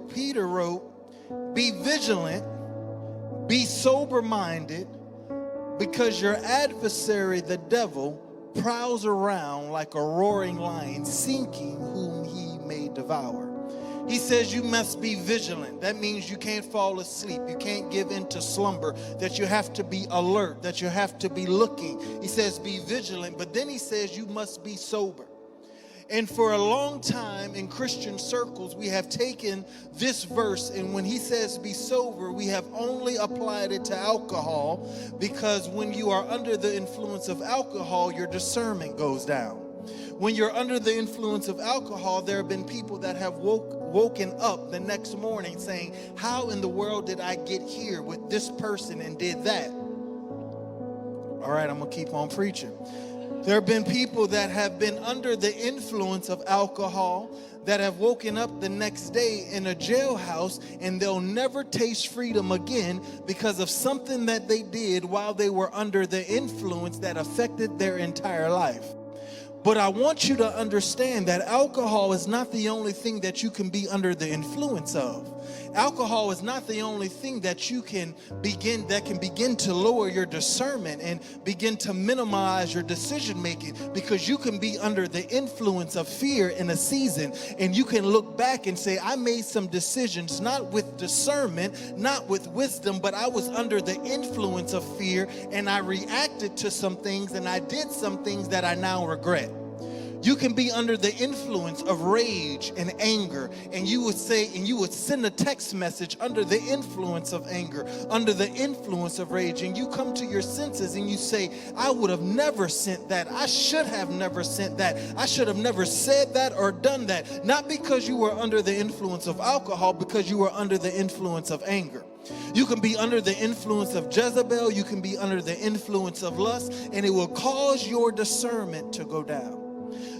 Peter wrote, be vigilant, be sober-minded, because your adversary, the devil, prowls around like a roaring lion, seeking whom he may devour. He says you must be vigilant. That means you can't fall asleep. You can't give in to slumber, that you have to be alert, that you have to be looking. He says be vigilant, but then he says you must be sober. And for a long time in Christian circles, we have taken this verse, and when he says be sober, we have only applied it to alcohol, because when you are under the influence of alcohol, your discernment goes down. When you're under the influence of alcohol, there have been people that have woken up the next morning saying, how in the world did I get here with this person and did that? All right, I'm gonna keep on preaching. There have been people that have been under the influence of alcohol that have woken up the next day in a jailhouse, and they'll never taste freedom again because of something that they did while they were under the influence that affected their entire life. But I want you to understand that alcohol is not the only thing that you can be under the influence of. Alcohol is not the only thing that you can begin to lower your discernment and begin to minimize your decision making, because you can be under the influence of fear in a season, and you can look back and say, I made some decisions not with discernment, not with wisdom, but I was under the influence of fear, and I reacted to some things and I did some things that I now regret. You can be under the influence of rage and anger, and you would send a text message under the influence of anger, under the influence of rage, and you come to your senses and you say, I would have never sent that. I should have never sent that. I should have never said that or done that. Not because you were under the influence of alcohol, because you were under the influence of anger. You can be under the influence of Jezebel. You can be under the influence of lust, and it will cause your discernment to go down.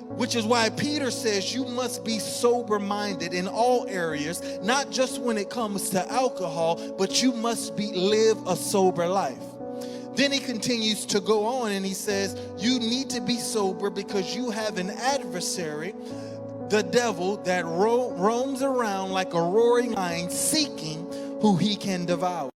Which is why Peter says you must be sober-minded in all areas, not just when it comes to alcohol, but you must live a sober life. Then he continues to go on and he says you need to be sober because you have an adversary, the devil, that roams around like a roaring lion, seeking who he can devour.